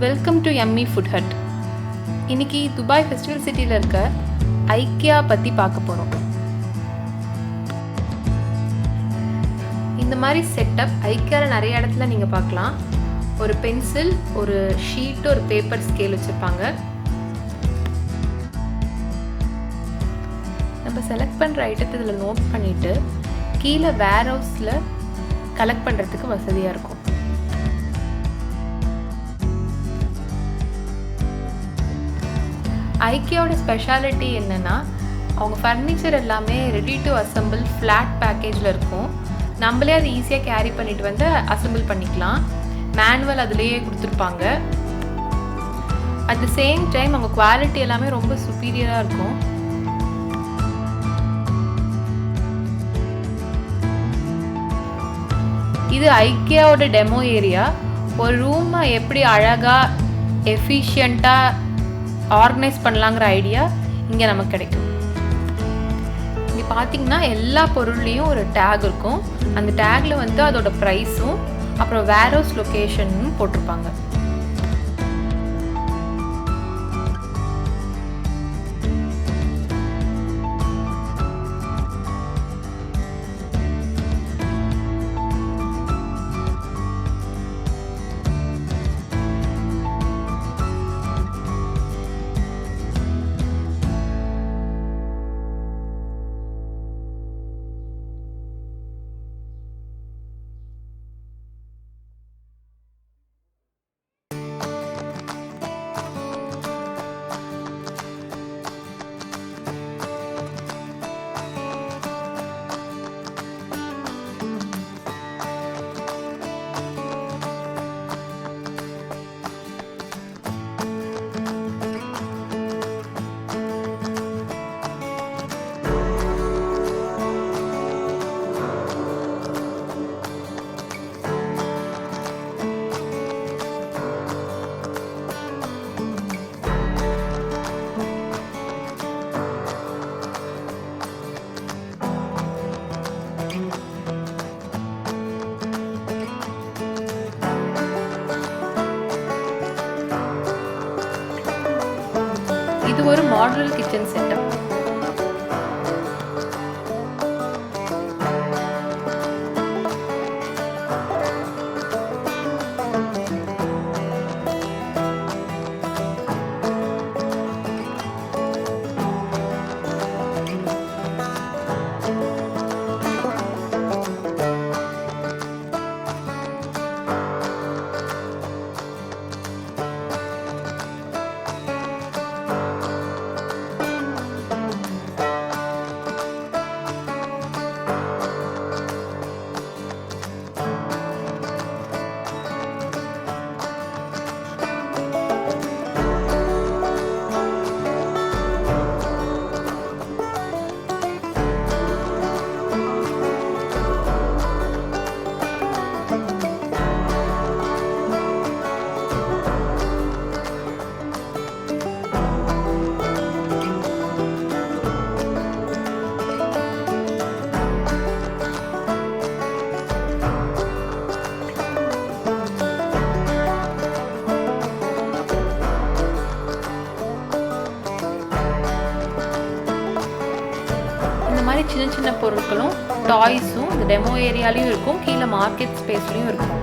Welcome to Emmy ஃபுட்ஹட். இன்னைக்கு Dubai festival சிட்டியில் இருக்க ஐக்கியா பற்றி பார்க்க போகிறோம். இந்த மாதிரி செட்டப் ஐக்கியாவில் நிறைய இடத்துல நீங்கள் பார்க்கலாம். ஒரு பென்சில், ஒரு ஷீட், ஒரு பேப்பர் ஸ்கேல் வச்சுருப்பாங்க. நம்ம செலக்ட் பண்ணுற ஐட்டத்தை இதில் நோட் பண்ணிவிட்டு கீழே வேர் ஹவுஸில் கலெக்ட் பண்ணுறதுக்கு வசதியாக இருக்கும். ஐக்கியாவோட ஸ்பெஷாலிட்டி என்னென்னா, அவங்க ஃபர்னிச்சர் எல்லாமே ரெடி டு அசம்பிள் ஃப்ளாட் பேக்கேஜில் இருக்கும். நம்மளே அதை ஈஸியாக கேரி பண்ணிட்டு வந்து அசம்பிள் பண்ணிக்கலாம். மேனுவல் அதுலேயே கொடுத்துருப்பாங்க. அட் த சேம் டைம் அவங்க குவாலிட்டி எல்லாமே ரொம்ப சுப்பீரியராக இருக்கும். இது ஐக்கியாவோட டெமோ ஏரியா. ஒரு ரூமை எப்படி அழகாக எஃபிஷியண்ட்டாக ஆர்கனைஸ் பண்ணலாங்கிற ஐடியா இங்கே நமக்கு கிடைக்கும். இங்கே பார்த்தீங்கன்னா எல்லா பொருள்லேயும் ஒரு டேக் இருக்கும். அந்த டேக்கில் வந்து அதோட ப்ரைஸும் அப்புறம் வேர் ஹவுஸ் லொக்கேஷனும் போட்டிருப்பாங்க. இது ஒரு மாடுலர் கிச்சன் செட்டப். மாதிரி சின்ன சின்ன பொருட்களும் டாய்ஸும் இந்த டெமோ ஏரியாலையும் இருக்கும். கீழே மார்க்கெட் ஸ்பேஸ்லையும் இருக்கும்.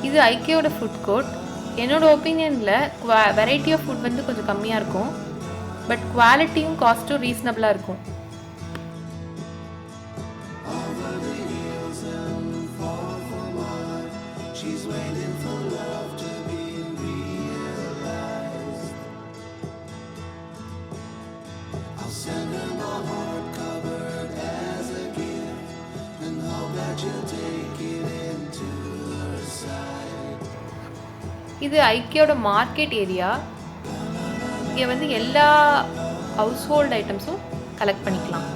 இது ஐக்கியாவோட ஃபுட் கோர்ட். என்னோட ஒப்பீனியனில் வெரைட்டி ஆஃப் ஃபுட் வந்து கொஞ்சம் கம்மியாக இருக்கும். பட் குவாலிட்டியும் காஸ்ட்டும் ரீசனபிளாக இருக்கும். I'll send her my heart covered as a gift. இது ஐக்கியோட மார்க்கெட் ஏரியா. இங்கே வந்து எல்லா ஹவுஸ் ஹோல்ட் ஐட்டம்ஸும் கலெக்ட் பண்ணிக்கலாம்.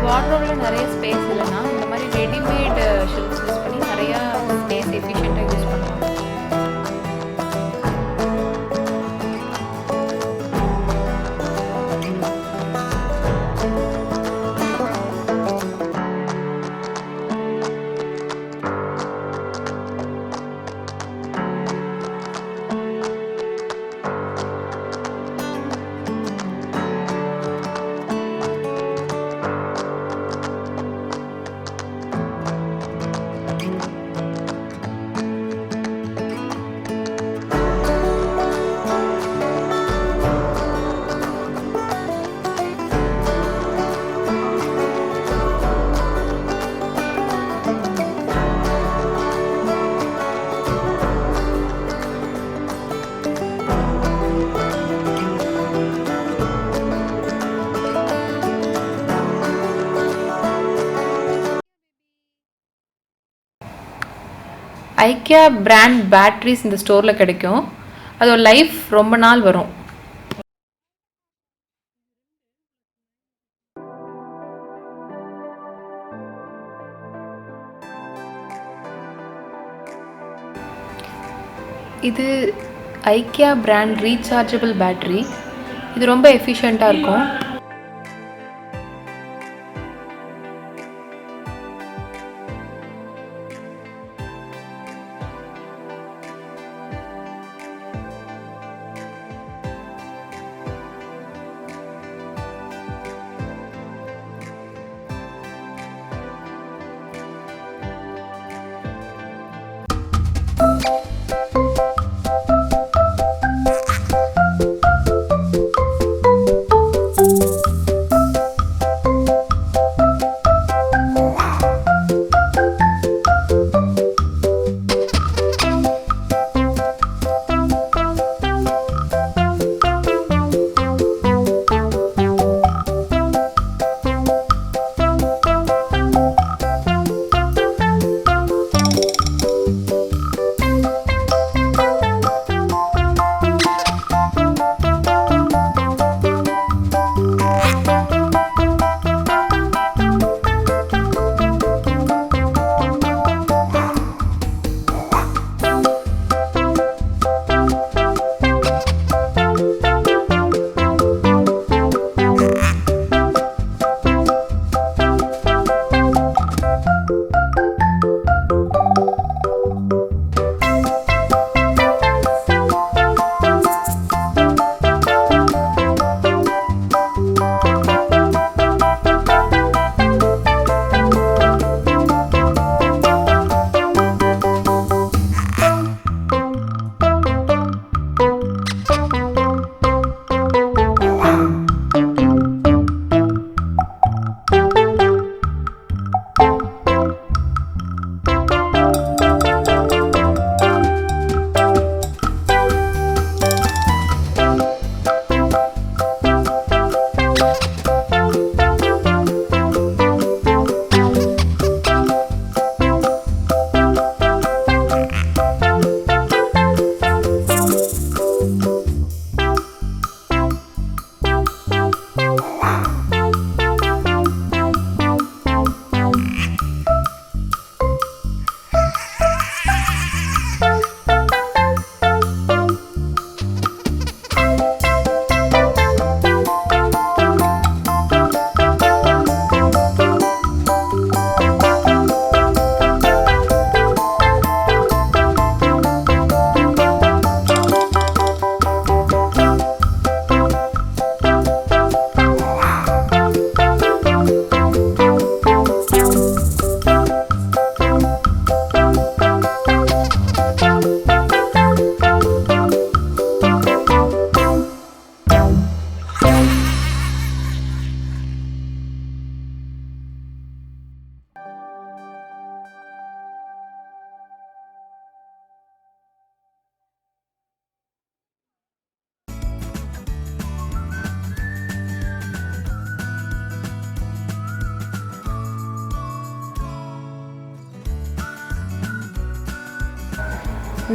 வார்ட்ரோபில் நிறைய ஸ்பேஸ் இல்லைன்னா இந்த மாதிரி ரெடிமேட் ஷெல்ஃப்ஸ் யூஸ் பண்ணி நிறையா ஸ்பேஸ் எஃபிஷியண்ட்டாக யூஸ் பண்ணலாம். ஐக்கியா பிராண்ட் பேட்ரிஸ் இந்த ஸ்டோரில் கிடைக்கும். அதோட லைஃப் ரொம்ப நாள் வரும். இது ஐக்கியா பிராண்ட் ரீசார்ஜபிள் பேட்ரி. இது ரொம்ப எஃபிஷியண்ட்டாக இருக்கும்.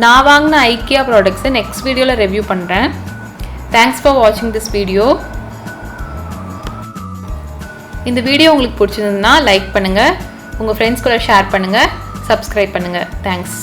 நான் வாங்கின ஐக்கியா ப்ராடக்ட்ஸை நெக்ஸ்ட் வீடியோவில் ரிவ்யூ பண்ணுறேன். தேங்க்ஸ் ஃபார் வாட்சிங் திஸ் வீடியோ. இந்த வீடியோ உங்களுக்கு பிடிச்சிருந்ததுன்னா லைக் பண்ணுங்கள், உங்கள் ஃப்ரெண்ட்ஸ் கூட ஷேர் பண்ணுங்கள், சப்ஸ்கிரைப் பண்ணுங்கள். தேங்க்ஸ்.